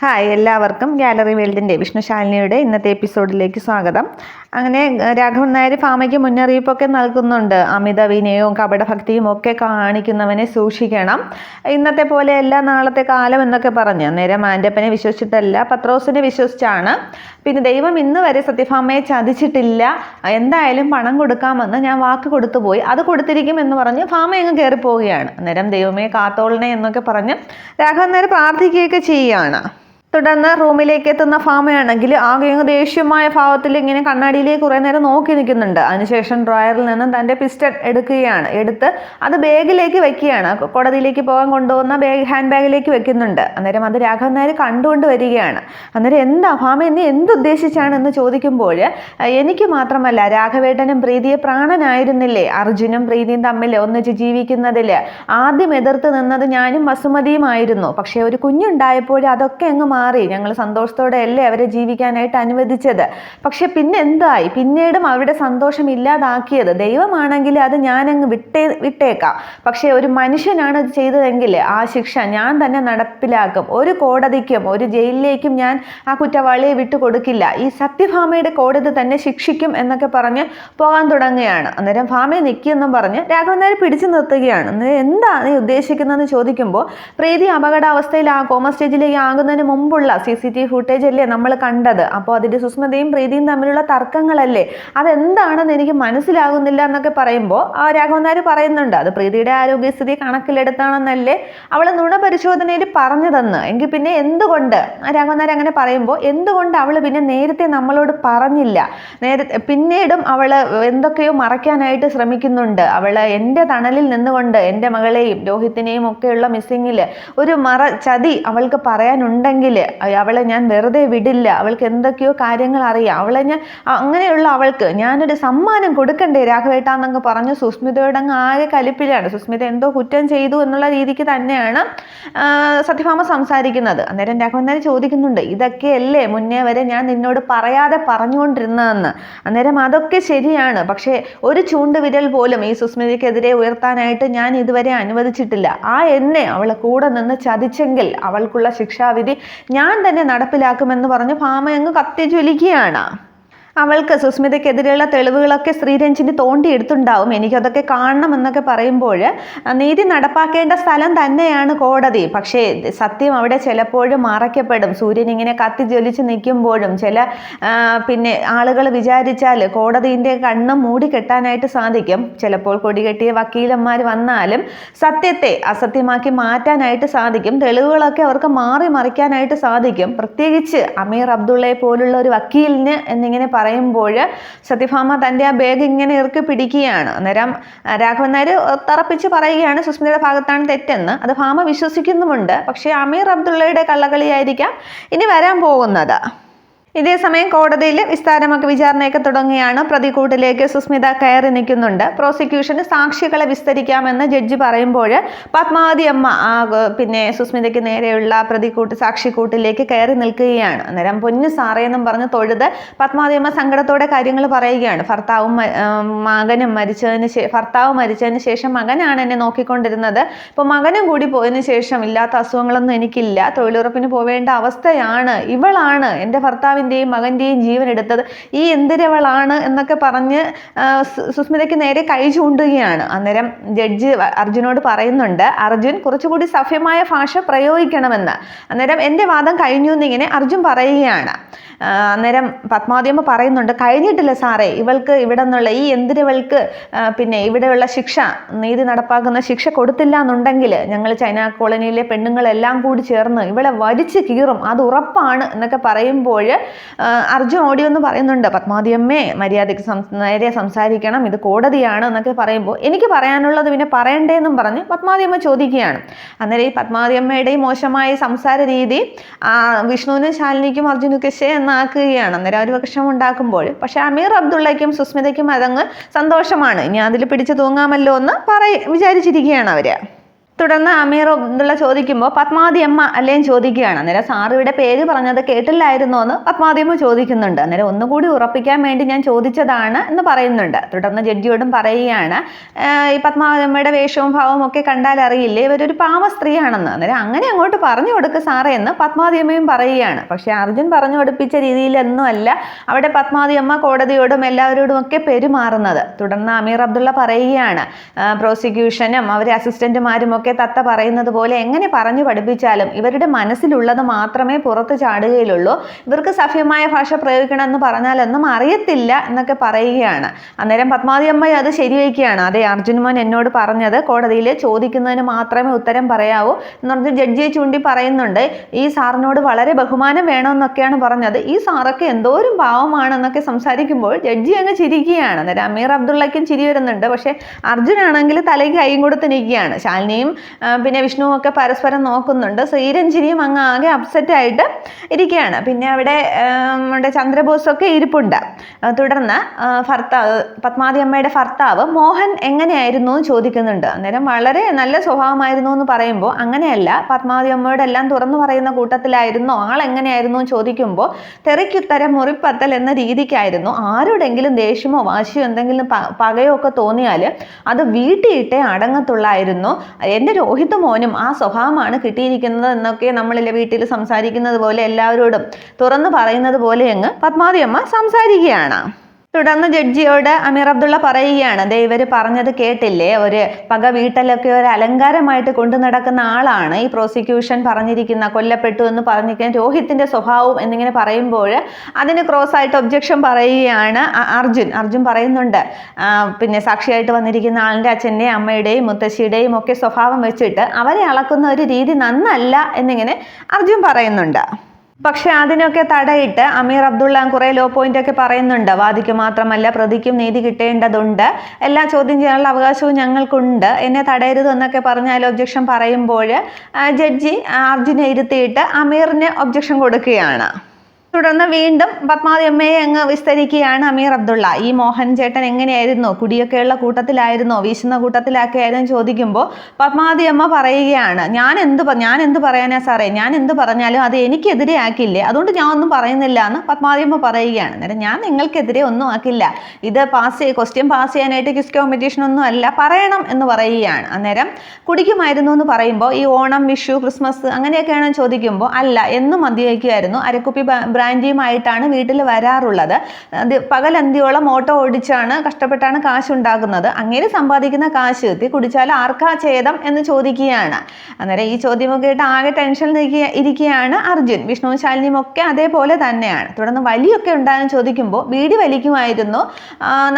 Hi, എല്ലാവർക്കും gallery വേൾഡിൻ്റെ വിഷ്ണുശാലിനിയുടെ ഇന്നത്തെ എപ്പിസോഡിലേക്ക് സ്വാഗതം. അങ്ങനെ രാഘവൻ നായർ ഭാമയ്ക്ക് മുന്നറിയിപ്പൊക്കെ നൽകുന്നുണ്ട്. അമിത വിനയവും കപടഭക്തിയും ഒക്കെ കാണിക്കുന്നവനെ സൂക്ഷിക്കണം. ഇന്നത്തെ പോലെയല്ല നാളത്തെ കാലം എന്നൊക്കെ പറഞ്ഞ് നേരം ആൻ്റപ്പനെ വിശ്വസിച്ചിട്ടല്ല, പത്രോസിനെ വിശ്വസിച്ചാണ്. പിന്നെ ദൈവം ഇന്ന് വരെ സത്യഭാമയെ ചതിച്ചിട്ടില്ല, എന്തായാലും പണം കൊടുക്കാമെന്ന് ഞാൻ വാക്ക് കൊടുത്തു പോയി, അത് കൊടുത്തിരിക്കും എന്ന് പറഞ്ഞ് ഭാമ അങ്ങ് കയറിപ്പോവുകയാണ്. അന്നേരം ദൈവമേ കാത്തോളണേ എന്നൊക്കെ പറഞ്ഞ് രാഘവൻ നായർ പ്രാർത്ഥിക്കുകയൊക്കെ ചെയ്യുകയാണ്. തുടർന്ന് റൂമിലേക്ക് എത്തുന്ന ഭാമയാണെങ്കിൽ ആകെ ദേഷ്യമായ ഭാവത്തിൽ ഇങ്ങനെ കണ്ണാടിയിലേക്ക് കുറേ നേരം നോക്കി നിൽക്കുന്നുണ്ട്. അതിനുശേഷം ഡ്രോയറിൽ നിന്നും തൻ്റെ പിസ്റ്റൾ എടുത്ത് അത് ബാഗിലേക്ക് വെക്കുകയാണ്. കോടതിയിലേക്ക് പോകാൻ കൊണ്ടുപോകുന്ന ഹാൻഡ് ബാഗിലേക്ക് വെക്കുന്നുണ്ട്. അന്നേരം അത് രാഘവൻ നായർ കണ്ടുകൊണ്ട് വരികയാണ്. അന്നേരം എന്താ ഭാമ എന്നെ എന്തുദ്ദേശിച്ചാണ് എന്ന് ചോദിക്കുമ്പോൾ, എനിക്ക് മാത്രമല്ല രാഘവേട്ടനും പ്രീതിയെ പ്രാണനായിരുന്നില്ലേ, അർജുനും പ്രീതിയും തമ്മിൽ ഒന്നിച്ച് ജീവിക്കുന്നതിൽ ആദ്യം എതിർത്ത് നിന്നത് ഞാനും വസുമതിയുമായിരുന്നു. പക്ഷേ ഒരു കുഞ്ഞുണ്ടായപ്പോൾ അതൊക്കെ അങ്ങ് മാറി, ഞങ്ങൾ സന്തോഷത്തോടെ അല്ലേ അവരെ ജീവിക്കാനായിട്ട് അനുവദിച്ചത്. പക്ഷെ പിന്നെ എന്തായി, പിന്നീടും അവരുടെ സന്തോഷം ഇല്ലാതാക്കിയത് ദൈവമാണെങ്കിൽ അത് ഞാനങ്ങ് വിട്ടേക്കാം. പക്ഷെ ഒരു മനുഷ്യനാണ് അത് ചെയ്തതെങ്കിൽ ആ ശിക്ഷ ഞാൻ തന്നെ നടപ്പിലാക്കും. ഒരു കോടതിക്കും ഒരു ജയിലിലേക്കും ഞാൻ ആ കുറ്റവാളിയെ വിട്ടുകൊടുക്കില്ല. ഈ സത്യഭാമയുടെ കോടതി തന്നെ ശിക്ഷിക്കും എന്നൊക്കെ പറഞ്ഞ് പോകാൻ തുടങ്ങുകയാണ്. അന്നേരം ഭാമയെ നിൽക്കിയെന്നും പറഞ്ഞ് രാഘവൻ നായർ പിടിച്ചു നിർത്തുകയാണ്. അന്നേരം എന്താ നീ ഉദ്ദേശിക്കുന്നതെന്ന് ചോദിക്കുമ്പോൾ, പ്രീതി അപകടാവസ്ഥയിൽ ആ കോമ സ്റ്റേജിലേക്ക് ആകുന്നതിന് മുമ്പുള്ള CCTV ഫുട്ടേജ് അല്ലേ നമ്മൾ കണ്ടത്. അപ്പോൾ അതിൻ്റെ സുസ്മിതയും പ്രീതിയും തമ്മിലുള്ള തർക്കങ്ങളല്ലേ, അതെന്താണെന്ന് എനിക്ക് മനസ്സിലാകുന്നില്ല എന്നൊക്കെ പറയുമ്പോൾ രാഘവൻ നായർ പറയുന്നുണ്ട്, അത് പ്രീതിയുടെ ആരോഗ്യസ്ഥിതി കണക്കിലെടുത്താണെന്നല്ലേ അവൾ നുണ പരിശോധനയിൽ പറഞ്ഞതെന്ന്. എങ്കിൽ പിന്നെ എന്തുകൊണ്ട് രാഘവൻ നായർ അങ്ങനെ പറയുമ്പോൾ എന്തുകൊണ്ട് അവൾ പിന്നെ നേരത്തെ നമ്മളോട് പറഞ്ഞില്ല? പിന്നീടും അവൾ എന്തൊക്കെയോ മറയ്ക്കാനായിട്ട് ശ്രമിക്കുന്നുണ്ട്. അവൾ എൻ്റെ തണലിൽ നിന്നുകൊണ്ട് എൻ്റെ മകളെയും രോഹിത്തിനെയും ഒക്കെയുള്ള മിസ്സിങ്ങിൽ ഒരു ചതി അവൾക്ക് പറയാനുണ്ടെങ്കിൽ അവളെ ഞാൻ വെറുതെ വിടില്ല. അവൾക്ക് എന്തൊക്കെയോ കാര്യങ്ങൾ അറിയാം. അവളെ ഞാൻ അങ്ങനെയുള്ള അവൾക്ക് ഞാനൊരു സമ്മാനം കൊടുക്കണ്ടേ രാഘവേട്ടാന്നങ്ങ് പറഞ്ഞു സുസ്മിതയോട് അങ്ങ് ആകെ കലിപ്പിലാണ്. സുസ്മിത എന്തോ കുറ്റം ചെയ്തു എന്നുള്ള രീതിക്ക് തന്നെയാണ് സത്യഭാമ സംസാരിക്കുന്നത്. അന്നേരം രാഘവൻ നായർ ചോദിക്കുന്നുണ്ട്, ഇതൊക്കെയല്ലേ മുന്നേ വരെ ഞാൻ നിന്നോട് പറയാതെ പറഞ്ഞുകൊണ്ടിരുന്നതെന്ന്. അന്നേരം അതൊക്കെ ശരിയാണ്, പക്ഷേ ഒരു ചൂണ്ടുവിരൽ പോലും ഈ സുസ്മിതയ്ക്കെതിരെ ഉയർത്താനായിട്ട് ഞാൻ ഇതുവരെ അനുവദിച്ചിട്ടില്ല. എന്നെ അവളെ കൂടെ നിന്ന് ചതിച്ചെങ്കിൽ അവൾക്കുള്ള ശിക്ഷാവിധി ഞാൻ തന്നെ നടപ്പിലാക്കുമെന്ന് പറഞ്ഞ് ഭാമ അങ്ങ് കത്തിജ്വലിക്കുകയാണ്. അവൾക്ക് സുസ്മിതയ്ക്കെതിരെയുള്ള തെളിവുകളൊക്കെ ശ്രീരഞ്ജിനി തോണ്ടിയെടുത്തുണ്ടാവും, എനിക്കതൊക്കെ കാണണം എന്നൊക്കെ പറയുമ്പോൾ നീതി നടപ്പാക്കേണ്ട സ്ഥലം തന്നെയാണ് കോടതി. പക്ഷേ സത്യം അവിടെ ചിലപ്പോഴും മറയ്ക്കപ്പെടും. സൂര്യൻ ഇങ്ങനെ കത്തിജ്വലിച്ച് നിൽക്കുമ്പോഴും പിന്നെ ആളുകൾ വിചാരിച്ചാൽ കോടതിൻ്റെ കണ്ണും മൂടിക്കെട്ടാനായിട്ട് സാധിക്കും. ചിലപ്പോൾ കൊടികെട്ടിയ വക്കീലന്മാർ വന്നാലും സത്യത്തെ അസത്യമാക്കി മാറ്റാനായിട്ട് സാധിക്കും. തെളിവുകളൊക്കെ അവർക്ക് മാറി മറിക്കാനായിട്ട് സാധിക്കും. പ്രത്യേകിച്ച് അമീർ അബ്ദുള്ളയെ പോലുള്ള ഒരു വക്കീലിന് എന്നിങ്ങനെ പറയുമ്പോൾ സത്യഭാമ തൻ്റെ ആ ബാഗ് ഇങ്ങനെ ഇറുക്കി പിടിക്കുകയാണ്. അന്നേരം രാഘവൻ നായർ തറപ്പിച്ച് പറയുകയാണ് സുസ്മിതയുടെ ഭാഗത്താണ് തെറ്റെന്ന്. അത് ഭാമ വിശ്വസിക്കുന്നുമുണ്ട്. പക്ഷേ അമീർ അബ്ദുള്ളയുടെ കള്ളകളിയായിരിക്കാം ഇനി വരാൻ പോകുന്നത്. ഇതേസമയം കോടതിയിൽ വിസ്താരമൊക്കെ വിചാരണയൊക്കെ തുടങ്ങിയാണ്. പ്രതികൂട്ടിലേക്ക് സുസ്മിത കയറി നിൽക്കുന്നുണ്ട്. പ്രോസിക്യൂഷന് സാക്ഷികളെ വിസ്തരിക്കാമെന്ന് ജഡ്ജി പറയുമ്പോൾ പത്മാവതി അമ്മ പിന്നെ സുസ്മിതയ്ക്ക് നേരെയുള്ള സാക്ഷിക്കൂട്ടിലേക്ക് കയറി നിൽക്കുകയാണ്. അന്നേരം പൊന്നു സാറേ എന്നും പറഞ്ഞ് തൊഴുത് പത്മാവതി അമ്മ സങ്കടത്തോടെ കാര്യങ്ങൾ പറയുകയാണ്. ഭർത്താവ് മരിച്ചതിന് ശേഷം മകനാണ് എന്നെ നോക്കിക്കൊണ്ടിരുന്നത്. ഇപ്പോൾ മകനും കൂടി പോയതിനു ശേഷം ഇല്ലാത്ത അസുഖങ്ങളൊന്നും എനിക്കില്ല. തൊഴിലുറപ്പിന് പോവേണ്ട അവസ്ഥയാണ്. ഇവളാണ് എൻ്റെ ഭർത്താവിൻ്റെയും മകൻ്റെയും ജീവൻ എടുത്തത്. ഈ എന്തിരവളാണ് എന്നൊക്കെ പറഞ്ഞ് സുസ്മിതയ്ക്ക് നേരെ കൈ ചൂണ്ടുകയാണ്. അന്നേരം ജഡ്ജി അർജുനോട് പറയുന്നുണ്ട്, അർജുൻ കുറച്ചുകൂടി സഭ്യമായ ഭാഷ പ്രയോഗിക്കണമെന്ന്. അന്നേരം എൻ്റെ വാദം കഴിഞ്ഞു എന്നിങ്ങനെ അർജുൻ പറയുകയാണ്. അന്നേരം പത്മാവതിയമ്മ പറയുന്നുണ്ട്, കഴിഞ്ഞിട്ടില്ല സാറേ, ഇവൾക്ക് ഇവിടെ നിന്നുള്ള ഈ എന്തിരവൾക്ക് പിന്നെ ഇവിടെയുള്ള ശിക്ഷ നീതി നടപ്പാക്കുന്ന ശിക്ഷ കൊടുത്തില്ല എന്നുണ്ടെങ്കിൽ ഞങ്ങൾ ചൈന കോളനിയിലെ പെണ്ണുങ്ങളെല്ലാം കൂടി ചേർന്ന് ഇവളെ വലിച്ചു കീറും, അത് ഉറപ്പാണ് എന്നൊക്കെ പറയുമ്പോൾ അർജുൻ ഓടിയൊന്ന് പറയുന്നുണ്ട്, പത്മാവതിയമ്മേ മര്യാദയ്ക്ക് നേരെ സംസാരിക്കണം, ഇത് കോടതിയാണ് എന്നൊക്കെ പറയുമ്പോൾ എനിക്ക് പറയാനുള്ളത് പിന്നെ പറയണ്ടേന്നും പറഞ്ഞ് പത്മാവതിയമ്മ ചോദിക്കുകയാണ്. അന്നേരം ഈ പത്മാവതിയമ്മയുടെ മോശമായ സംസാര രീതി വിഷ്ണുവിനും ശാലിനിക്കും അർജുനൊക്കെ എന്നാക്കുകയാണ്. അന്നേരം ഒരു വിഷമം ഉണ്ടാക്കുമ്പോൾ പക്ഷെ അമീർ അബ്ദുള്ളയ്ക്കും സുസ്മിതയ്ക്കും അതങ്ങ് സന്തോഷമാണ്. ഇനി അതിൽ പിടിച്ചു തൂങ്ങാമല്ലോ എന്ന് വിചാരിച്ചിരിക്കുകയാണ് അവര്. തുടർന്ന് അമീർ അബ്ദുള്ള ചോദിക്കുമ്പോൾ പത്മാവതി അമ്മ അല്ലേയും ചോദിക്കുകയാണ്. അന്നേരം സാർ ഇവിടെ പേര് പറഞ്ഞത് കേട്ടില്ലായിരുന്നോ എന്ന് പത്മാവതി അമ്മ ചോദിക്കുന്നുണ്ട്. അന്നേരം ഒന്നുകൂടി ഉറപ്പിക്കാൻ വേണ്ടി ഞാൻ ചോദിച്ചതാണ് എന്ന് പറയുന്നുണ്ട്. തുടർന്ന് ജഡ്ജിയോടും പറയുകയാണ്, ഈ പത്മാവതി അമ്മയുടെ വേഷവും ഭാവവും ഒക്കെ കണ്ടാൽ അറിയില്ലേ ഇവരൊരു പാവ സ്ത്രീയാണെന്ന്. അന്നേരം അങ്ങനെ അങ്ങോട്ട് പറഞ്ഞു കൊടുക്ക് സാറേ എന്ന് പത്മാവതി അമ്മയും പറയുകയാണ്. പക്ഷെ അർജുൻ പറഞ്ഞു പഠിപ്പിച്ച രീതിയിലൊന്നും അല്ല അവിടെ പത്മാവതി അമ്മ കോടതിയോടും എല്ലാവരോടും ഒക്കെ പെരുമാറുന്നത്. തുടർന്ന് അമീർ അബ്ദുള്ള പറയുകയാണ്, പ്രോസിക്യൂഷനും അവരെ അസിസ്റ്റന്റുമാരും ഒക്കെ തത്ത പറയുന്നത് പോലെ എങ്ങനെ പറഞ്ഞു പഠിപ്പിച്ചാലും ഇവരുടെ മനസ്സിലുള്ളത് മാത്രമേ പുറത്ത് ചാടുകയുള്ളൂ. ഇവർക്ക് സഭ്യമായ ഭാഷ പ്രയോഗിക്കണമെന്ന് പറഞ്ഞാലൊന്നും അറിയത്തില്ല എന്നൊക്കെ പറയുകയാണ്. അന്നേരം പത്മാവതി അമ്മ അത് ശരിവയ്ക്കുകയാണ്. അതെ, അർജുൻ മോൻ എന്നോട് പറഞ്ഞത് കോടതിയിൽ ചോദിക്കുന്നതിന് മാത്രമേ ഉത്തരം പറയാവൂ എന്ന് പറഞ്ഞ് ജഡ്ജിയെ ചൂണ്ടി പറയുന്നുണ്ട്. ഈ സാറിനോട് വളരെ ബഹുമാനം വേണമെന്നൊക്കെയാണ് പറഞ്ഞത്. ഈ സാറൊക്കെ എന്തോരം പാവമാണെന്നൊക്കെ സംസാരിക്കുമ്പോൾ ജഡ്ജി അങ്ങ് ചിരിക്കുകയാണ്. അന്നേരം അമീർ അബ്ദുള്ളയ്ക്കും ചിരി വരുന്നുണ്ട്. പക്ഷേ അർജുനാണെങ്കിൽ തലയ്ക്ക് കൈയും കൊടുത്ത് നിൽക്കുകയാണ്. ശാലിനിയും പിന്നെ വിഷ്ണുവും ഒക്കെ പരസ്പരം നോക്കുന്നുണ്ട്. ശ്രീരഞ്ജിനിയും അങ്ങ് ആകെ അപ്സെറ്റ് ആയിട്ട് ഇരിക്കുകയാണ്. പിന്നെ അവിടെ നമ്മുടെ ചന്ദ്രബോസൊക്കെ ഇരിപ്പുണ്ട്. തുടർന്ന് പത്മാവതി അമ്മയുടെ ഭർത്താവ് മോഹൻ എങ്ങനെയായിരുന്നു എന്ന് ചോദിക്കുന്നുണ്ട്. അന്നേരം വളരെ നല്ല സ്വഭാവമായിരുന്നു എന്ന് പറയുമ്പോൾ അങ്ങനെയല്ല, പത്മാവതി അമ്മയോട് എല്ലാം തുറന്നു പറയുന്ന കൂട്ടത്തിലായിരുന്നോ, ആൾ എങ്ങനെയായിരുന്നു എന്ന് ചോദിക്കുമ്പോൾ തെറിക്കുത്തരം മുറിപ്പത്തൽ എന്ന രീതിക്കായിരുന്നു. ആരോടെങ്കിലും ദേഷ്യമോ വാശിയോ എന്തെങ്കിലും പകയോ ഒക്കെ തോന്നിയാൽ അത് വീട്ടിയിട്ടേ അടങ്ങത്തുള്ളായിരുന്നു. എൻ്റെ രോഹിത് മോനും ആ സ്വഭാവമാണ് കിട്ടിയിരിക്കുന്നത് എന്നൊക്കെ നമ്മളിലെ വീട്ടിൽ സംസാരിക്കുന്നത് പോലെ എല്ലാവരോടും തുറന്നു പറയുന്നത് പോലെ അങ്ങ് പത്മാവതി അമ്മ സംസാരിക്കുകയാണ്. തുടർന്ന് ജഡ്ജിയോട് അമീർ അബ്ദുള്ള പറയുകയാണ്, ദേ ഇവർ പറഞ്ഞത് കേട്ടില്ലേ, ഒരു പക വീട്ടലൊക്കെ ഒരു അലങ്കാരമായിട്ട് കൊണ്ടു നടക്കുന്ന ആളാണ് ഈ പ്രോസിക്യൂഷൻ പറഞ്ഞിരിക്കുന്ന കൊല്ലപ്പെട്ടു എന്ന് പറഞ്ഞിരിക്കുന്ന രോഹിത്തിന്റെ സ്വഭാവം എന്നിങ്ങനെ പറയുമ്പോൾ അതിന് ക്രോസ് ആയിട്ട് ഒബ്ജക്ഷൻ പറയുകയാണ് അർജുൻ പറയുന്നുണ്ട്, പിന്നെ സാക്ഷിയായിട്ട് വന്നിരിക്കുന്ന ആളിൻ്റെ അച്ഛൻ്റെയും അമ്മയുടെയും മുത്തശ്ശിയുടെയും ഒക്കെ സ്വഭാവം വെച്ചിട്ട് അവരെ അളക്കുന്ന ഒരു രീതി നന്നല്ല എന്നിങ്ങനെ അർജുൻ പറയുന്നുണ്ട്. പക്ഷെ അതിനൊക്കെ തടയിട്ട് അമീർ അബ്ദുള്ള കുറേ ലോ പോയിന്റ് ഒക്കെ പറയുന്നുണ്ട്. വാദിക്ക് മാത്രമല്ല പ്രതിക്കും നീതി കിട്ടേണ്ടതുണ്ട്, എല്ലാ ചോദ്യം ചെയ്യാനുള്ള അവകാശവും ഞങ്ങൾക്കുണ്ട്, എന്നെ തടയരുത് എന്നൊക്കെ പറഞ്ഞാൽ ഒബ്ജക്ഷൻ പറയുമ്പോൾ ജഡ്ജി അർജുനെ ഇരുത്തിയിട്ട് അമീറിന് ഒബ്ജക്ഷൻ കൊടുക്കുകയാണ്. തുടർന്ന് വീണ്ടും പത്മാവതി അമ്മയെ അങ്ങ് വിസ്തരിക്കുകയാണ് അമീർ അബ്ദുള്ള. ഈ മോഹൻ ചേട്ടൻ എങ്ങനെയായിരുന്നു, കുടിയൊക്കെയുള്ള കൂട്ടത്തിലായിരുന്നോ, വീശുന്ന കൂട്ടത്തിലൊക്കെ ആയിരുന്നു ചോദിക്കുമ്പോൾ പത്മാവതി അമ്മ പറയുകയാണ്, ഞാൻ എന്ത് പറയാനാ സാറേ, ഞാൻ എന്ത് പറഞ്ഞാലും അത് എനിക്കെതിരെ ആക്കില്ലേ, അതുകൊണ്ട് ഞാൻ ഒന്നും പറയുന്നില്ല എന്ന് പത്മാവതി അമ്മ പറയുകയാണ്. അന്നേരം ഞാൻ നിങ്ങൾക്കെതിരെ ഒന്നും ആക്കില്ല, ഇത് ക്വസ്റ്റ്യൻ പാസ് ചെയ്യാനായിട്ട് ക്വിസ് കോമ്പറ്റീഷൻ ഒന്നും അല്ല, പറയണം എന്ന് പറയുകയാണ്. അന്നേരം കുടിക്കുമായിരുന്നു എന്ന് പറയുമ്പോൾ ഈ ഓണം, വിഷു, ക്രിസ്മസ് അങ്ങനെയൊക്കെയാണ് ചോദിക്കുമ്പോൾ അല്ല, എന്നും മദ്യപിക്കുമായിരുന്നു, അരക്കുപ്പി ബ്രാൻഡിയുമായിട്ടാണ് വീട്ടിൽ വരാറുള്ളത്, പകലന്തിയോളം ഓട്ടോ ഓടിച്ചാണ് കഷ്ടപ്പെട്ടാണ് കാശുണ്ടാക്കുന്നത്, അങ്ങനെ സമ്പാദിക്കുന്ന കാശ് എത്തി കുടിച്ചാൽ ആർക്കാ ഛേദം എന്ന് ചോദിക്കുകയാണ്. അന്നേരം ഈ ചോദ്യമൊക്കെ കേട്ട് ആകെ ടെൻഷൻ ഇരിക്കുകയാണ് അർജുൻ. വിഷ്ണുവും ശാലിനിയും ഒക്കെ അതേപോലെ തന്നെയാണ്. തുടർന്ന് വലിയൊക്കെ ഉണ്ടായെന്ന് ചോദിക്കുമ്പോൾ ബീഡി വലിക്കുമായിരുന്നു,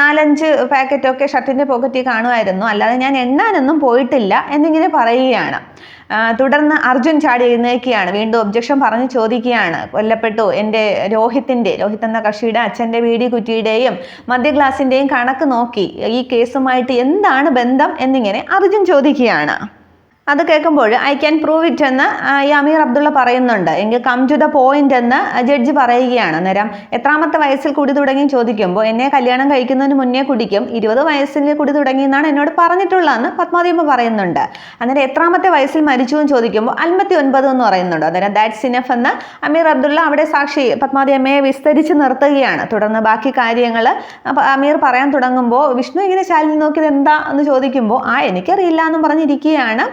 4-5 പാക്കറ്റൊക്കെ ഷർട്ടിൻ്റെ പോക്കറ്റിൽ കാണുമായിരുന്നു, അല്ലാതെ ഞാൻ എണ്ണാനൊന്നും പോയിട്ടില്ല എന്നിങ്ങനെ പറയുകയാണ്. തുടർന്ന് അർജുൻ ചാടി എഴുന്നേൽക്കുകയാണ്. വീണ്ടും ഒബ്ജക്ഷൻ പറഞ്ഞ് ചോദിക്കുകയാണ്, കൊല്ലപ്പെട്ടു എൻ്റെ രോഹിത് എന്ന കക്ഷിയുടെ അച്ഛൻ്റെ ബീഡി കുറ്റിയുടെയും മദ്യ ഗ്ലാസിൻ്റെയും കണക്ക് നോക്കി ഈ കേസുമായിട്ട് എന്താണ് ബന്ധം എന്നിങ്ങനെ അർജുൻ ചോദിക്കുകയാണ്. അത് കേൾക്കുമ്പോൾ ഐ ക്യാൻ പ്രൂവ് ഇറ്റ് എന്ന് ഈ അമീർ അബ്ദുള്ള പറയുന്നുണ്ട്. എങ്കിൽ കം ടു ദ പോയിന്റ് എന്ന് ജഡ്ജി പറയുകയാണ്. അന്നേരം എത്രാമത്തെ വയസ്സിൽ കുടി തുടങ്ങി ചോദിക്കുമ്പോൾ എന്നെ കല്യാണം കഴിക്കുന്നതിന് മുന്നേ കുടിക്കും, 20 വയസ്സിൽ കുടി തുടങ്ങി എന്നാണ് എന്നോട് പറഞ്ഞിട്ടുള്ളതെന്ന് പത്മാവതി അമ്മ പറയുന്നുണ്ട്. അന്നേരം എത്രാമത്തെ വയസ്സിൽ മരിച്ചു എന്ന് ചോദിക്കുമ്പോൾ 59 എന്ന് പറയുന്നുണ്ട്. അന്നേരം ദാറ്റ്സ് ഇനഫ് എന്ന് അമീർ അബ്ദുള്ള അവിടെ സാക്ഷി പത്മാവതി അമ്മയെ വിസ്തരിച്ച് നിർത്തുകയാണ്. തുടർന്ന് ബാക്കി കാര്യങ്ങൾ അമീർ പറയാൻ തുടങ്ങുമ്പോൾ വിഷ്ണു ഇങ്ങനെ ശാലിനി നോക്കിയത് എന്താ എന്ന് ചോദിക്കുമ്പോൾ എനിക്കറിയില്ല എന്നും പറഞ്ഞിരിക്കുകയാണ്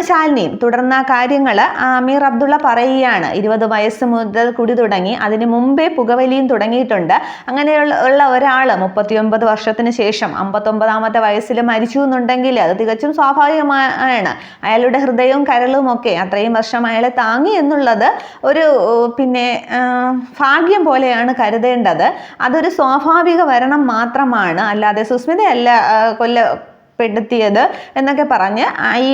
ശാലിനിയും. തുടർന്ന് ആ കാര്യങ്ങൾ അമീർ അബ്ദുള്ള പറയുകയാണ്. 20 വയസ്സ് മുതൽ കുടി തുടങ്ങി, അതിന് മുമ്പേ പുകവലിയും തുടങ്ങിയിട്ടുണ്ട്. അങ്ങനെയുള്ള ഒരാൾ 39 വർഷത്തിന് ശേഷം 59ാമത്തെ വയസ്സിൽ മരിച്ചു എന്നുണ്ടെങ്കിൽ അത് തികച്ചും സ്വാഭാവികമാണ്. അയാളുടെ ഹൃദയവും കരളും ഒക്കെ അത്രയും വർഷം അയാളെ താങ്ങി എന്നുള്ളത് ഒരു ഭാഗ്യം പോലെയാണ് കരുതേണ്ടത്. അതൊരു സ്വാഭാവിക മരണം മാത്രമാണ്, അല്ലാതെ സുസ്മിതയല്ല പെടുത്തിയത് എന്നൊക്കെ പറഞ്ഞ് ഈ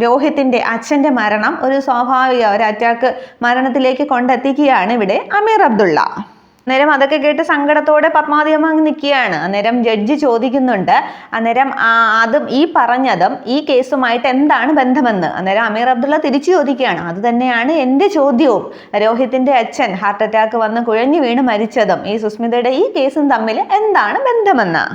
രോഹിത്തിൻ്റെ അച്ഛൻ്റെ മരണം ഒരു സ്വാഭാവിക ഒരു അറ്റാക്ക് മരണത്തിലേക്ക് കൊണ്ടെത്തിക്കുകയാണ് ഇവിടെ അമീർ അബ്ദുള്ള. അന്നേരം അതൊക്കെ കേട്ട് സങ്കടത്തോടെ പത്മാവതി അമ്മ നിൽക്കുകയാണ്. അന്നേരം ജഡ്ജി ചോദിക്കുന്നുണ്ട്, അന്നേരം അതും ഈ പറഞ്ഞതും ഈ കേസുമായിട്ട് എന്താണ് ബന്ധമെന്ന്. അന്നേരം അമീർ അബ്ദുള്ള തിരിച്ചു ചോദിക്കുകയാണ്, അത് തന്നെയാണ് എൻ്റെ ചോദ്യവും. രോഹിത്തിൻ്റെ അച്ഛൻ ഹാർട്ട് അറ്റാക്ക് വന്ന് കുഴഞ്ഞു വീണ് മരിച്ചതും ഈ സുസ്മിതയുടെ ഈ കേസും തമ്മിൽ എന്താണ് ബന്ധമെന്ന്.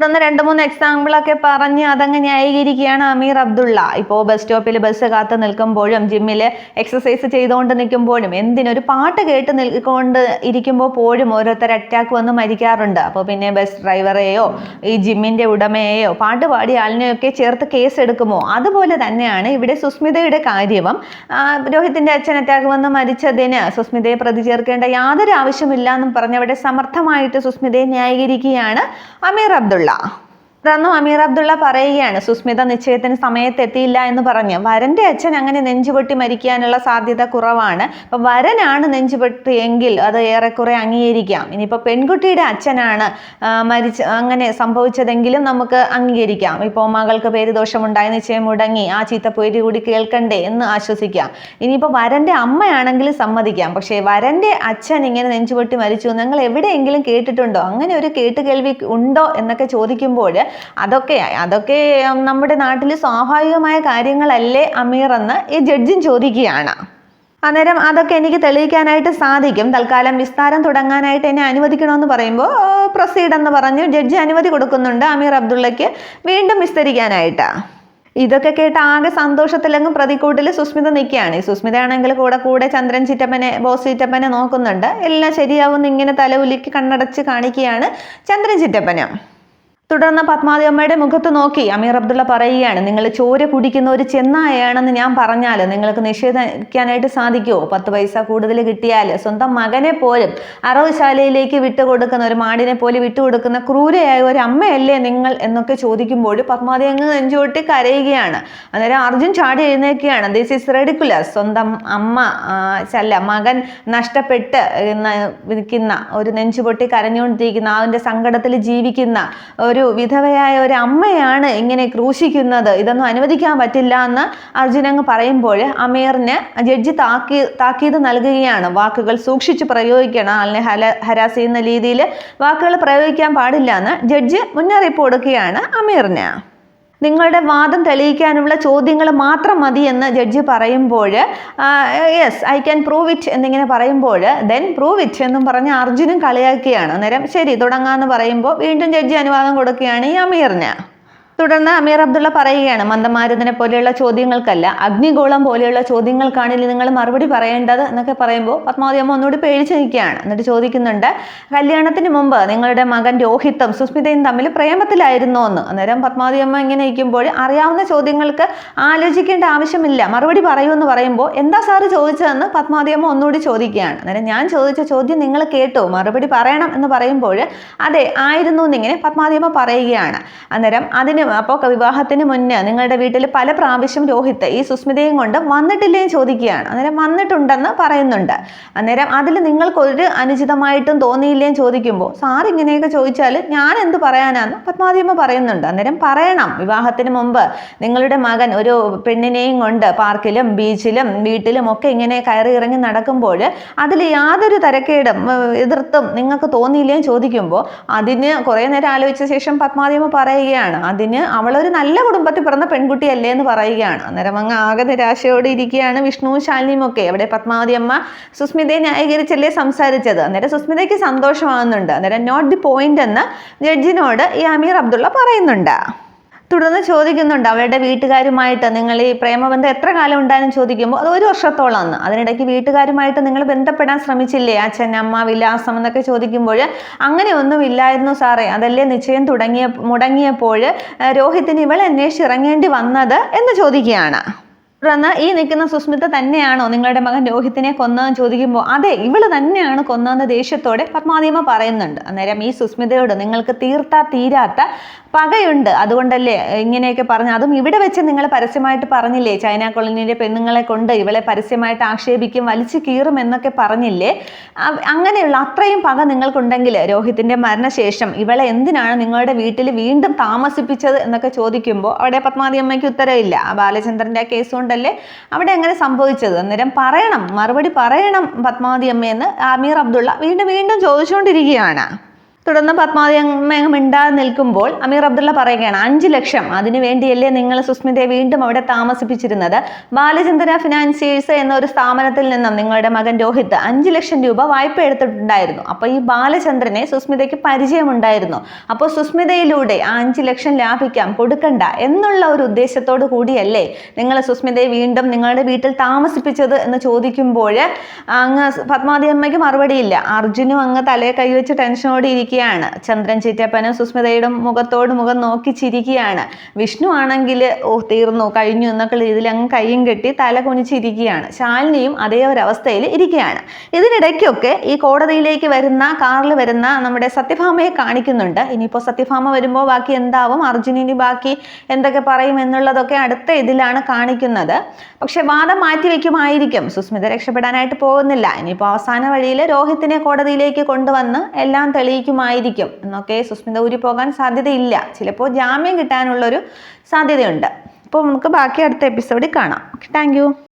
ഇതൊന്ന് 2-3 എക്സാമ്പിളൊക്കെ പറഞ്ഞ് അതങ്ങ് ന്യായീകരിക്കുകയാണ് അമീർ അബ്ദുള്ള. ഇപ്പോൾ ബസ് സ്റ്റോപ്പിൽ ബസ് കാത്ത് നിൽക്കുമ്പോഴും ജിമ്മിൽ എക്സസൈസ് ചെയ്തുകൊണ്ട് നിൽക്കുമ്പോഴും എന്തിനൊരു പാട്ട് കേട്ട് നിൽക്കൊണ്ട് ഇരിക്കുമ്പോൾ പോലും ഓരോരുത്തർ അറ്റാക്ക് വന്ന് മരിക്കാറുണ്ട്. അപ്പോൾ പിന്നെ ബസ് ഡ്രൈവറെയോ ഈ ജിമ്മിൻ്റെ ഉടമയെയോ പാട്ട് പാടിയ ആളിനെയൊക്കെ ചേർത്ത് കേസ് എടുക്കുമോ? അതുപോലെ തന്നെയാണ് ഇവിടെ സുസ്മിതയുടെ കാര്യവും. രോഹിത്തിൻ്റെ അച്ഛൻ അറ്റാക്ക് വന്ന് മരിച്ചതിന് സുസ്മിതയെ പ്രതി ചേർക്കേണ്ട യാതൊരു ആവശ്യമില്ല എന്നും പറഞ്ഞ് അവിടെ സമർത്ഥമായിട്ട് സുസ്മിതയെ ന്യായീകരിക്കുകയാണ് അമീർ അബ്ദുള്ള. തുടർന്നും അമീർ അബ്ദുള്ള പറയുകയാണ്, സുസ്മിത നിശ്ചയത്തിന് സമയത്തെത്തിയില്ല എന്ന് പറഞ്ഞ് വരൻ്റെ അച്ഛൻ അങ്ങനെ നെഞ്ചുപൊട്ടി മരിക്കാനുള്ള സാധ്യത കുറവാണ്. അപ്പം വരനാണ് നെഞ്ചുപൊട്ടിയെങ്കിൽ അത് ഏറെക്കുറെ അംഗീകരിക്കാം. ഇനിയിപ്പോൾ പെൺകുട്ടിയുടെ അച്ഛനാണ് അങ്ങനെ സംഭവിച്ചതെങ്കിലും നമുക്ക് അംഗീകരിക്കാം. ഇപ്പോൾ മകൾക്ക് പേരുദോഷമുണ്ടായി, നിശ്ചയം മുടങ്ങി, ആ ചീത്തപ്പേര് കൂടി കേൾക്കണ്ടേ എന്ന് ആശ്വസിക്കാം. ഇനിയിപ്പോൾ വരൻ്റെ അമ്മയാണെങ്കിൽ സമ്മതിക്കാം. പക്ഷേ വരൻ്റെ അച്ഛൻ ഇങ്ങനെ നെഞ്ചുപൊട്ടി മരിച്ചു നിങ്ങൾ എവിടെയെങ്കിലും കേട്ടിട്ടുണ്ടോ? അങ്ങനെ ഒരു കേട്ടുകേൾവി ഉണ്ടോ എന്നൊക്കെ ചോദിക്കുമ്പോൾ അതൊക്കെ നമ്മുടെ നാട്ടിൽ സ്വാഭാവികമായ കാര്യങ്ങളല്ലേ അമീർ എന്ന് ഈ ജഡ്ജിൻ ചോദിക്കുകയാണ്. അന്നേരം അതൊക്കെ എനിക്ക് തെളിയിക്കാനായിട്ട് സാധിക്കും, തൽക്കാലം വിസ്താരം തുടങ്ങാനായിട്ട് എന്നെ അനുവദിക്കണമെന്ന് പറയുമ്പോൾ പ്രൊസീഡ് എന്ന് പറഞ്ഞ് ജഡ്ജി അനുമതി കൊടുക്കുന്നുണ്ട് അമീർ അബ്ദുള്ളയ്ക്ക് വീണ്ടും വിസ്തരിക്കാനായിട്ട്. ഇതൊക്കെ കേട്ട് ആകെ സന്തോഷത്തിലെങ്ങും പ്രതിക്കൂട്ടിൽ സുസ്മിത നിൽക്കുകയാണ്. ഈ സുസ്മിത ആണെങ്കിൽ കൂടെ ചന്ദ്രൻ ചിറ്റപ്പനെ ബോസ് ചിറ്റപ്പനെ നോക്കുന്നുണ്ട്. എല്ലാം ശരിയാവുമെന്ന് ഇങ്ങനെ തല ഉലുക്കി കണ്ണടച്ച് കാണിക്കുകയാണ് ചന്ദ്രൻ ചിറ്റപ്പന്. തുടർന്ന് പത്മാവതി അമ്മയുടെ മുഖത്ത് നോക്കി അമീർ അബ്ദുള്ള പറയുകയാണ്, നിങ്ങൾ ചോര കുടിക്കുന്ന ഒരു ചെന്നായാണെന്ന് ഞാൻ പറഞ്ഞാൽ നിങ്ങൾക്ക് നിഷേധിക്കാനായിട്ട് സാധിക്കുമോ? 10 പൈസ കൂടുതൽ കിട്ടിയാൽ സ്വന്തം മകനെ പോലും അറവുശാലയിലേക്ക് വിട്ടുകൊടുക്കുന്ന, ഒരു മാടിനെ പോലെ വിട്ടുകൊടുക്കുന്ന ക്രൂരയായ ഒരു അമ്മയല്ലേ നിങ്ങൾ എന്നൊക്കെ ചോദിക്കുമ്പോൾ പത്മാവതി അങ്ങ് നെഞ്ചുകൊട്ടി കരയുകയാണ്. അന്നേരം അർജുൻ ചാടി എഴുന്നേൽക്കുകയാണ്. This is ridiculous. സ്വന്തം മകൻ നഷ്ടപ്പെട്ട് നിൽക്കുന്ന, ഒരു നെഞ്ചുപൊട്ടി കരഞ്ഞുകൊണ്ടിരിക്കുന്ന, അതിൻ്റെ സങ്കടത്തിൽ ജീവിക്കുന്ന ഒരു വിധവയായ ഒരു അമ്മയാണ് ഇങ്ങനെ ക്രൂശിക്കുന്നത്. ഇതൊന്നും അനുവദിക്കാൻ പറ്റില്ല എന്ന് അർജുൻ അങ്ങ് പറയുമ്പോൾ അമീറിന് ജഡ്ജി താക്കീത് നൽകുകയാണ്. വാക്കുകൾ സൂക്ഷിച്ച് പ്രയോഗിക്കണം, ആളിനെ ഹരാസ് ചെയ്യുന്ന രീതിയിൽ വാക്കുകൾ പ്രയോഗിക്കാൻ പാടില്ല എന്ന് ജഡ്ജി മുന്നറിയിപ്പ് കൊടുക്കുകയാണ് അമീറിന്. നിങ്ങളുടെ വാദം തെളിയിക്കാനുള്ള ചോദ്യങ്ങൾ മാത്രം മതി എന്ന് ജഡ്ജി പറയുമ്പോൾ yes I can prove it എന്നിങ്ങനെ പറയുമ്പോൾ ദെൻ പ്രൂവ് ഇറ്റ് എന്നും പറഞ്ഞ് അർജുനും കളിയാക്കുകയാണ്. അന്നേരം ശരി തുടങ്ങാമെന്ന് പറയുമ്പോൾ വീണ്ടും ജഡ്ജി അനുവാദം കൊടുക്കുകയാണ് ഈ അമീറിന്. തുടർന്ന് അമീർ അബ്ദുള്ള പറയുകയാണ്, മന്ദമാരുതനെ പോലെയുള്ള ചോദ്യങ്ങൾക്കല്ല, അഗ്നിഗോളം പോലെയുള്ള ചോദ്യങ്ങൾക്കാണെങ്കിൽ നിങ്ങൾ മറുപടി പറയേണ്ടത് എന്നൊക്കെ പറയുമ്പോൾ പത്മാവതി അമ്മ ഒന്നുകൂടി പേടിച്ച് നിൽക്കുകയാണ്. എന്നിട്ട് ചോദിക്കുന്നുണ്ട്, കല്യാണത്തിന് മുമ്പ് നിങ്ങളുടെ മകൻ രോഹിത്തും സുസ്മിതയും തമ്മിൽ പ്രേമത്തിലായിരുന്നോ എന്ന്. അന്നേരം പത്മാവതി അമ്മ ഇങ്ങനെ ഇരിക്കുമ്പോൾ അറിയാവുന്ന ചോദ്യങ്ങൾക്ക് ആലോചിക്കേണ്ട ആവശ്യമില്ല, മറുപടി പറയൂ എന്ന് പറയുമ്പോൾ എന്താ സാറ് ചോദിച്ചതെന്ന് പത്മാവതി അമ്മ ഒന്നുകൂടി ചോദിക്കുകയാണ്. അന്നേരം ഞാൻ ചോദിച്ച ചോദ്യം നിങ്ങൾ കേട്ടോ, മറുപടി പറയണം എന്ന് പറയുമ്പോൾ അതെ ആയിരുന്നു എന്നിങ്ങനെ പത്മാവതി അമ്മ പറയുകയാണ്. അന്നേരം അപ്പോൾ വിവാഹത്തിന് മുന്നേ നിങ്ങളുടെ വീട്ടിൽ പല പ്രാവശ്യം രോഹിത്ത് ഈ സുസ്മിതയും കൊണ്ട് വന്നിട്ടില്ലേ ചോദിക്കുകയാണ്. അന്നേരം വന്നിട്ടുണ്ടെന്ന് പറയുന്നുണ്ട്. അന്നേരം അതിൽ നിങ്ങൾക്കൊരു അനുചിതമായിട്ടും തോന്നിയില്ലേ ചോദിക്കുമ്പോൾ സാർ ഇങ്ങനെയൊക്കെ ചോദിച്ചാൽ ഞാൻ എന്ത് പറയാനാന്ന് പത്മാവതിയമ്മ പറയുന്നുണ്ട്. അന്നേരം പറയണം, വിവാഹത്തിന് മുമ്പ് നിങ്ങളുടെ മകൻ ഒരു പെണ്ണിനെയും കൊണ്ട് പാർക്കിലും ബീച്ചിലും വീട്ടിലും ഒക്കെ ഇങ്ങനെ കയറി ഇറങ്ങി നടക്കുമ്പോൾ അതിൽ യാതൊരു തരക്കേടും എതിർത്തും നിങ്ങൾക്ക് തോന്നിയില്ലേ ചോദിക്കുമ്പോൾ അതിന് കുറേ നേരം ആലോചിച്ച ശേഷം പത്മാവതിയമ്മ പറയുകയാണ്, അതിന് അവളൊരു നല്ല കുടുംബത്തിൽ പിറന്ന പെൺകുട്ടിയല്ലേ എന്ന് പറയുകയാണ്. അന്നേരം അങ്ങ് ആകെ നിരാശയോടെ ഇരിക്കുകയാണ് വിഷ്ണുവും ശാലിനിയും ഒക്കെ. അവിടെ പത്മാവതി അമ്മ സുസ്മിതയെ ന്യായീകരിച്ചല്ലേ സംസാരിച്ചത്. അന്നേരം സുസ്മിതയ്ക്ക് സന്തോഷമാകുന്നുണ്ട്. അന്നേരം നോട്ട് ദി പോയിന്റ് എന്ന് ജഡ്ജിനോട് ഈ അമീർ അബ്ദുള്ള പറയുന്നുണ്ട്. തുടർന്ന് ചോദിക്കുന്നുണ്ട്, അവരുടെ വീട്ടുകാരുമായിട്ട് നിങ്ങൾ ഈ പ്രേമബന്ധം എത്ര കാലം ഉണ്ടായെന്ന് ചോദിക്കുമ്പോൾ അത് 1 വർഷത്തോളമാണ്. അതിനിടയ്ക്ക് വീട്ടുകാരുമായിട്ട് നിങ്ങൾ ബന്ധപ്പെടാൻ ശ്രമിച്ചില്ലേ, അച്ഛൻ അമ്മ വിലാസം എന്നൊക്കെ ചോദിക്കുമ്പോൾ അങ്ങനെയൊന്നും ഇല്ലായിരുന്നു സാറേ, അതല്ലേ നിശ്ചയം മുടങ്ങിയപ്പോൾ രോഹിത്തിന് ഇവളെ അന്വേഷിച്ച് ഇറങ്ങേണ്ടി വന്നത് എന്ന് ചോദിക്കുകയാണ്. തുടർന്ന് ഈ നിൽക്കുന്ന സുസ്മിത തന്നെയാണോ നിങ്ങളുടെ മകൻ രോഹിത്തിനെ കൊന്നതെന്ന് ചോദിക്കുമ്പോൾ അതെ ഇവള് തന്നെയാണ് കൊന്നതെന്ന് ദേഷ്യത്തോടെ പത്മാവതിയമ്മ പറയുന്നുണ്ട്. അന്നേരം ഈ സുസ്മിതയോട് നിങ്ങൾക്ക് തീരാത്ത പകയുണ്ട്, അതുകൊണ്ടല്ലേ ഇങ്ങനെയൊക്കെ പറഞ്ഞു, അതും ഇവിടെ വെച്ച് നിങ്ങൾ പരസ്യമായിട്ട് പറഞ്ഞില്ലേ, ചൈന കോളനിയിലെ പെണ്ണുങ്ങളെ കൊണ്ട് ഇവളെ പരസ്യമായിട്ട് ആക്ഷേപിക്കും, വലിച്ചു കീറും എന്നൊക്കെ പറഞ്ഞില്ലേ, അങ്ങനെയുള്ള അത്രയും പക നിങ്ങൾക്കുണ്ടെങ്കിൽ രോഹിത്തിൻ്റെ മരണശേഷം ഇവളെ എന്തിനാണ് നിങ്ങളുടെ വീട്ടിൽ വീണ്ടും താമസിപ്പിച്ചത് എന്നൊക്കെ ചോദിക്കുമ്പോൾ അവിടെ പത്മാവതിയമ്മയ്ക്ക് ഉത്തരവില്ല. ആ ബാലചന്ദ്രൻ്റെ ആ കേസ് കൊണ്ടല്ലേ അവിടെ എങ്ങനെ സംഭവിച്ചത്. അന്നേരം പറയണം, മറുപടി പറയണം പത്മാവതി അമ്മയെന്ന് അമീർ അബ്ദുള്ള വീണ്ടും ചോദിച്ചുകൊണ്ടിരിക്കുകയാണ്. തുടർന്ന് പത്മാവതി അമ്മ മിണ്ടാതെ നിൽക്കുമ്പോൾ അമീർ അബ്ദുള്ള പറയുകയാണ്, 5 ലക്ഷം അതിനു വേണ്ടിയല്ലേ നിങ്ങൾ സുസ്മിതയെ വീണ്ടും അവിടെ താമസിപ്പിച്ചിരുന്നത്? ബാലചന്ദ്ര ഫിനാൻസിയേഴ്സ് എന്നൊരു സ്ഥാപനത്തിൽ നിന്നും നിങ്ങളുടെ മകൻ രോഹിത് 5 ലക്ഷം രൂപ വായ്പ എടുത്തിട്ടുണ്ടായിരുന്നു. അപ്പോൾ ഈ ബാലചന്ദ്രനെ സുസ്മിതയ്ക്ക് പരിചയമുണ്ടായിരുന്നു. അപ്പോൾ സുസ്മിതയിലൂടെ ആ 5 ലക്ഷം ലാഭിക്കാം, കൊടുക്കണ്ട എന്നുള്ള ഒരു ഉദ്ദേശത്തോടു കൂടിയല്ലേ നിങ്ങൾ സുസ്മിതയെ വീണ്ടും നിങ്ങളുടെ വീട്ടിൽ താമസിപ്പിച്ചത് എന്ന് ചോദിക്കുമ്പോൾ അങ്ങ് പത്മാവതി അമ്മയ്ക്ക് മറുപടിയില്ല. അർജുനും അങ്ങ് തലയെ കൈവച്ച് ടെൻഷനോടെ ഇരിക്കുകയാണ്. ചന്ദ്രൻ ചിറ്റപ്പനും സുസ്മിതയുടെ മുഖത്തോട് മുഖം നോക്കി ചിരിക്കുകയാണ്. വിഷ്ണു ആണെങ്കിൽ തീർന്നു കഴിഞ്ഞു എന്നൊക്കെ രീതിയിൽ അങ്ങ് കയ്യും കെട്ടി തല കുനിച്ചിരിക്കുകയാണ്. ശാലിനിയും അതേ ഒരവസ്ഥയിൽ ഇരിക്കുകയാണ്. ഇതിനിടയ്ക്കൊക്കെ ഈ കോടതിയിലേക്ക് വരുന്ന കാറിൽ വരുന്ന നമ്മുടെ സത്യഭാമയെ കാണിക്കുന്നുണ്ട്. ഇനിയിപ്പോൾ സത്യഭാമ വരുമ്പോൾ ബാക്കി എന്താവും, അർജുനിന് ബാക്കി എന്തൊക്കെ പറയും എന്നുള്ളതൊക്കെ അടുത്ത ഇതിലാണ് കാണിക്കുന്നത്. പക്ഷെ വാദം മാറ്റിവെക്കുമായിരിക്കും. സുസ്മിത രക്ഷപ്പെടാനായിട്ട് പോകുന്നില്ല. ഇനിയിപ്പോൾ അവസാന വഴിയിൽ രോഹിത്തിനെ കോടതിയിലേക്ക് കൊണ്ടുവന്ന് എല്ലാം തെളിയിക്കുമായിരിക്കും എന്നൊക്കെ. സുസ്മിത ഊരി പോകാൻ സാധ്യതയില്ല. ചിലപ്പോൾ ജാമ്യം കിട്ടാനുള്ളൊരു സാധ്യതയുണ്ട്. അപ്പോൾ നമുക്ക് ബാക്കി അടുത്ത എപ്പിസോഡിൽ കാണാം. Thank you.